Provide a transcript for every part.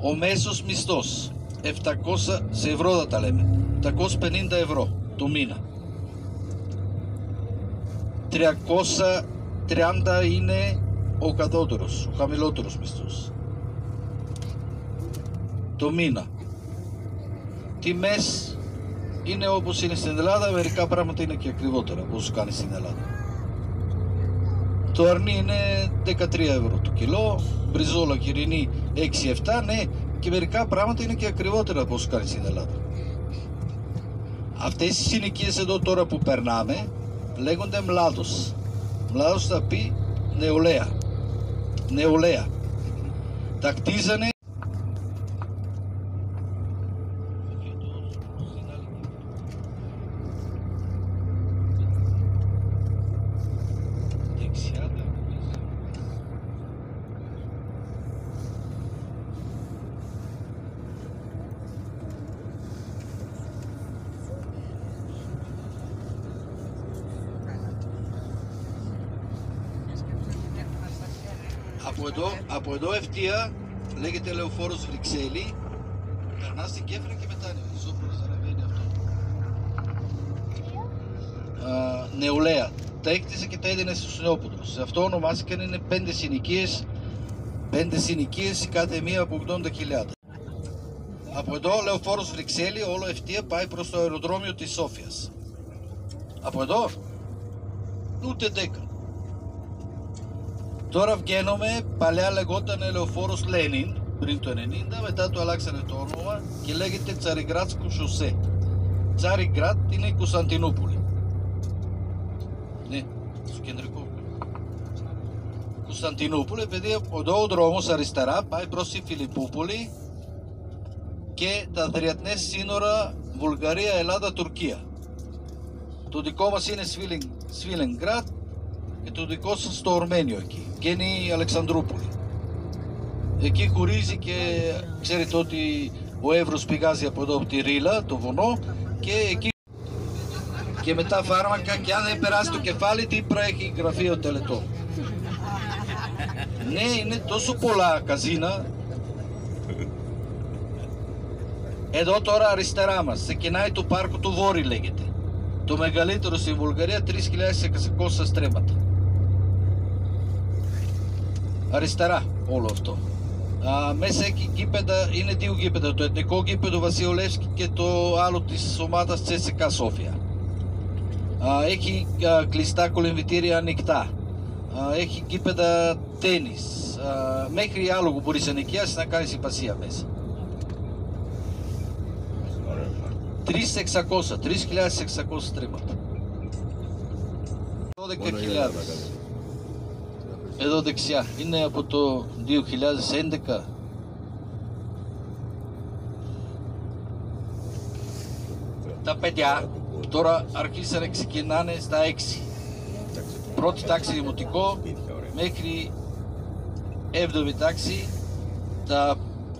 Ο μέσος μισθός 700 σε ευρώ θα τα λέμε, 750 ευρώ το μήνα. 330 είναι ο κατώτερος, ο χαμηλότερος μισθός το μήνα. Τιμές είναι όπως είναι στην Ελλάδα, μερικά πράγματα είναι και ακριβότερα από όσο κάνει στην Ελλάδα. Το αρνί είναι 13 ευρώ το κιλό, μπριζόλα κυρινή 6-7, ναι, και μερικά πράγματα είναι και ακριβότερα από όσο κάνει στην Ελλάδα. Αυτές οι συνοικίες εδώ τώρα που περνάμε λέγονται μλάδος. Μλάδος θα πει νεολαία. Νεολαία. Τα κτίζανε. Από εδώ ευθεία λέγεται Λεωφόρος Βρυξέλλη, περνά στην Κέφυρα και μετά είναι Σόφρονας ανεβαίνει αυτό. Νεολαία. Τα έκτισε και τα έδινε στους νεόποντρους. Σε αυτό ονομάστηκαν, είναι 5 συνοικίες. 5 συνοικίες, κάθε μία από 80.000. Από εδώ Λεωφόρος Βρυξέλλη, όλο ευθεία πάει προς το αεροδρόμιο της Σόφιας. Από εδώ ούτε 10. Τώρα βγαίνουμε, παλιά λεγόταν Λεωφόρος Λένιν, πριν το 90, μετά το αλλάξανε το όνομα και λέγεται Τσαριγκράτσκο Σοσέ. Τσαριγκράτ είναι η Κωνσταντινούπολη. Ναι, στο κεντρικό. Κωνσταντινούπολη, επειδή από εδώ ο δρόμος αριστερά πάει προς τη Φιλιππούπολη και τα διεθνές σύνορα Βουλγαρία, Ελλάδα, Τουρκία. Το δικό μας είναι Σβίλενγκράτ και το δικό σας στο Ορμένιο εκεί. Και είναι η Αλεξανδρούπολη. Εκεί χωρίζει και ξέρετε ότι ο Εύρος πηγάζει από εδώ από τη Ρίλα, το βουνό, και εκεί και μετά φάρμακα, και αν δεν περάσει το κεφάλι Τύπρα έχει γραφείο τελετό. Ναι, είναι τόσο πολλά καζίνα. Εδώ τώρα αριστερά μας ξεκινάει το πάρκο του Βόρη λέγεται. Το μεγαλύτερο στην Βουλγαρία, 3.600 στρέμματα. Αριστερά όλο αυτό. Μέσα εκεί γήπεδα, είναι 2 γήπεδα, το εθνικό γήπεδο Βασιλεύσκη και το άλλο της ομάδας Τσέσσεκα Σόφια. Έχει κλειστά κολυμβητήρια ανοιχτά. Έχει γήπεδα τένις. Μέχρι άλογο μπορείς να νοικιάσεις να κάνεις υπασία μέσα. 3.600 στρέμματα. 12.000. Εδώ δεξιά είναι από το 2011. Τα παιδιά τώρα αρχίσανε, ξεκινάνε στα 6. Πρώτη τάξη δημοτικό μέχρι 7η τάξη. Τα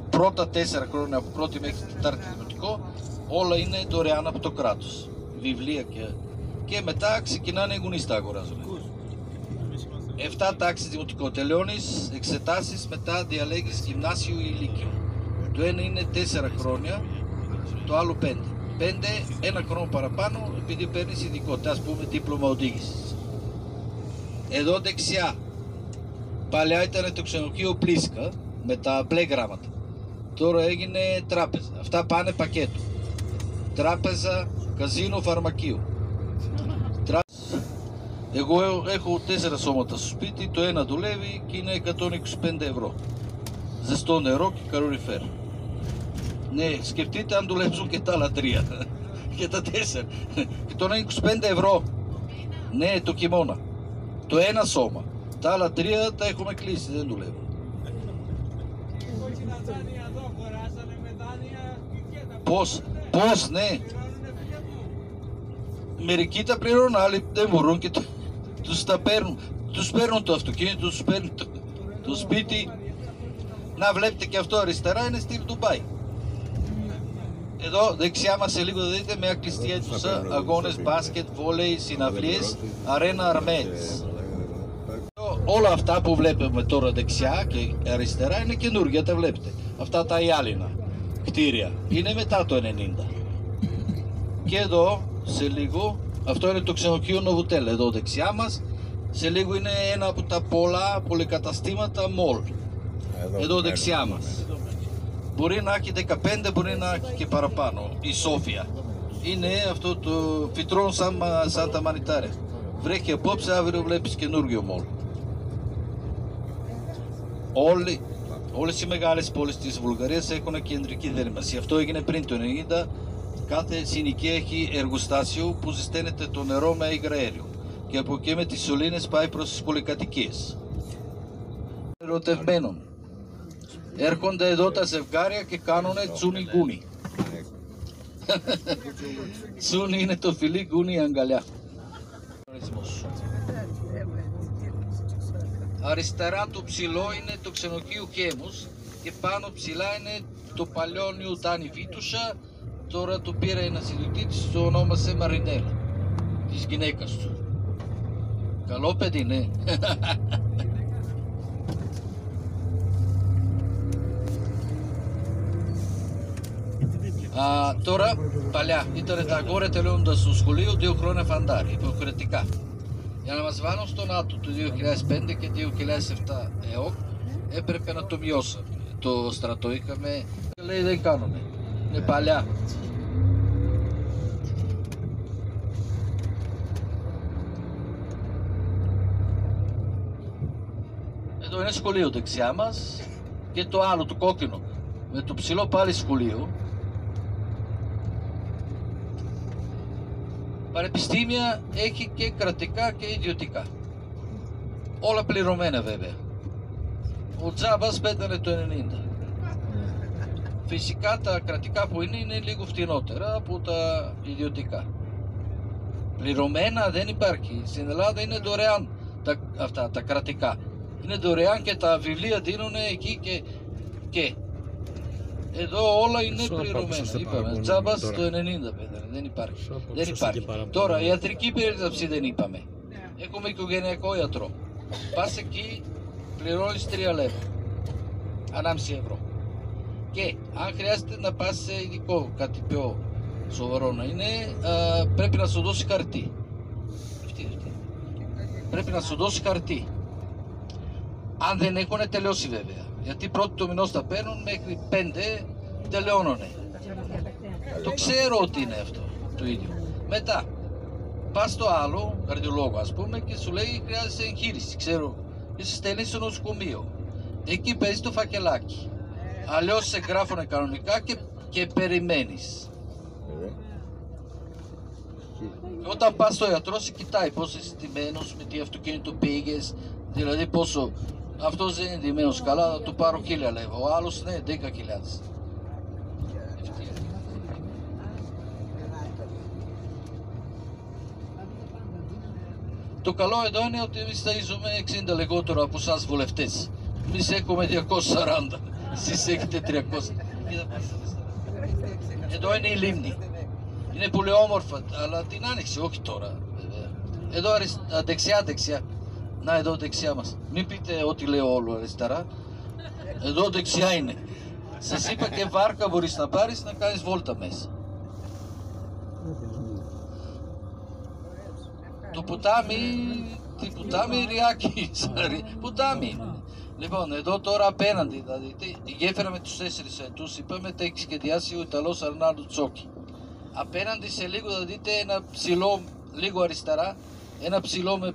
πρώτα 4 χρόνια από πρώτη μέχρι τετάρτη δημοτικό όλα είναι δωρεάν από το κράτος. Βιβλία και μετά ξεκινάνε οι γονείς τα αγοράζουν. 7 τάξεις δημοτικό, τελειώνεις εξετάσεις, μετά διαλέγεις γυμνάσιο ή λύκειο. Το ένα είναι 4 χρόνια, το άλλο 5. 5, ένα χρόνο παραπάνω επειδή παίρνεις ειδικότητα, ας πούμε δίπλωμα οδήγησης. Εδώ δεξιά, παλιά ήταν το ξενοδοχείο Πλίσκα με τα μπλε γράμματα. Τώρα έγινε τράπεζα, αυτά πάνε πακέτο. Τράπεζα, καζίνο, φαρμακείο. Εγώ έχω 4 σώματα στο σπίτι, το ένα δουλεύει και είναι 125 ευρώ. Ζεστό νερό και καλοριφέρ. Ναι, σκεφτείτε αν δουλέψουν και τα άλλα 3 και τα 4. Και τώρα είναι 25 ευρώ. Ναι, το χειμώνα. Το ένα σώμα. Τα άλλα 3 τα έχουμε κλείσει, δεν δουλεύουν. Πώς, ναι. Μερικοί τα πληρώνουν, άλλοι δεν μπορούν και τους τα παίρνουν. Τους παίρνουν το αυτοκίνητο, τους παίρνουν το σπίτι. Να βλέπετε και αυτό αριστερά είναι στυλ Ντουμπάι. Εδώ δεξιά μας σε λίγο δείτε μια κλειστή αίθουσα, αγώνες μπάσκετ, βόλεϊ, συναυλίες, αρένα Αρμένης. Όλα αυτά που βλέπουμε τώρα δεξιά και αριστερά είναι καινούργια, τα βλέπετε. Αυτά τα γυάλινα κτίρια είναι μετά το 90. Και εδώ σε λίγο, αυτό είναι το ξενοδοχείο Novotel εδώ δεξιά μας. Σε λίγο είναι ένα από τα πολλά πολυκαταστήματα mall εδώ δεξιά μας. Μπορεί να έχει 15, μπορεί να έχει και παραπάνω. Η Σόφια είναι αυτό το φυτρών σαν Σάντα Μανιτάρε. Βρέχει απόψε, αύριο βλέπεις καινούργιο mall. Όλες οι μεγάλες πόλεις της Βουλγαρίας έχουν κεντρική δέρμανση. Αυτό έγινε πριν το 90. Κάθε συνοικία έχει εργοστάσιο που ζεσταίνεται το νερό με υγραέριο και από εκεί με τις σωλήνες πάει προς τις πολυκατοικίες. Ερωτευμένων. Έρχονται εδώ τα ζευγάρια και κάνουν τσούνι γκούνι. Τσούνι είναι το φιλί, γκούνι η αγκαλιά. Αριστερά το ψηλό είναι το ξενοδοχείο Χέμους και πάνω ψηλά είναι το παλιό Νιουτάνι Βίτουσα. Τώρα το πήρε ένας ιδιοκτήτης, το ονόμασε Μαρινέλα, της γυναίκας του. Καλό παιδί, ναι. Τώρα, παλιά, ήταν τα αγόρια τελειώνοντας στο σχολείο 2 χρόνια φαντάρι, υποχρεωτικά. Για να μας βάλουν στο ΝΑΤΟ το 2005 και 2007 ΕΟΚ, έπρεπε να το μειώσαμε. Το στρατό είχαμε, λέει δεν κάνουνε. Είναι παλιά. Εδώ είναι σχολείο δεξιά μας και το άλλο, το κόκκινο, με το ψηλό πάλι σχολείο. Πανεπιστήμια έχει και κρατικά και ιδιωτικά. Όλα πληρωμένα βέβαια. Ο Τζάμπας πέτανε το 90. Φυσικά τα κρατικά που είναι λίγο φτηνότερα από τα ιδιωτικά. Πληρωμένα δεν υπάρχει. Στην Ελλάδα είναι δωρεάν τα κρατικά. Είναι δωρεάν και τα βιβλία δίνουν εκεί και. Εδώ όλα είναι πληρωμένα. Είπαμε, Τζάμπας το 90 πέτανε. Δεν υπάρχει. Δεν υπάρχει. Τώρα ιατρική περίθαλψη δεν είπαμε. Έχουμε οικογενειακό ιατρό. Πας εκεί, πληρώνεις 3 λεπτά. 1,5 ευρώ. Και αν χρειάζεται να πας σε ειδικό, κάτι πιο σοβαρό να είναι, πρέπει να σου δώσει χαρτί. Πρέπει να σου δώσει χαρτί. Αν δεν έχουν τελειώσει βέβαια. Γιατί πρώτο το μηνός τα παίρνουν μέχρι 5 τελειώνουνε. Το ξέρω ότι είναι αυτό το ίδιο. Μετά πας στο άλλο καρδιολόγο ας πούμε και σου λέει χρειάζεσαι εγχείρηση. Ξέρω, είσαι στέλνεις στο νοσοκομείο. Εκεί παίζει το φακελάκι. Αλλιώς σε γράφουνε κανονικά και περιμένεις. Όταν πας στο γιατρό σε κοιτάει πώς είσαι ντυμένος, με τι αυτοκίνητο πήγες, δηλαδή πόσο. Αυτός δεν είναι ντυμένος καλά, θα του πάρω 1.000 λεπτά. Ο άλλος ναι, 10.000. Το καλό εδώ είναι ότι εμείς θα ζούμε 60 λιγότερο από εσάς βουλευτές. Εμείς έχουμε 240, εσείς έχετε 300. Εδώ είναι η λίμνη. Είναι πολύ όμορφα, αλλά την άνοιξε, όχι τώρα. Εδώ δεξιά. Να εδώ δεξιά μας. Μην πείτε ό,τι λέω όλο αριστερά. Εδώ δεξιά είναι. Σας είπα και βάρκα μπορείς να πάρεις να κάνεις βόλτα μέσα. Το ποτάμι Ριάκι. Ποτάμι. Λοιπόν, εδώ τώρα απέναντι, δηλαδή, γέφυρα με τους 4 έτους, είπαμε τα έχει σχεδιάσει ο Ιταλός Αρνάλντο Τσόκι. Απέναντι σε λίγο θα δείτε ένα ψηλό, λίγο αριστερά, ένα ψηλό με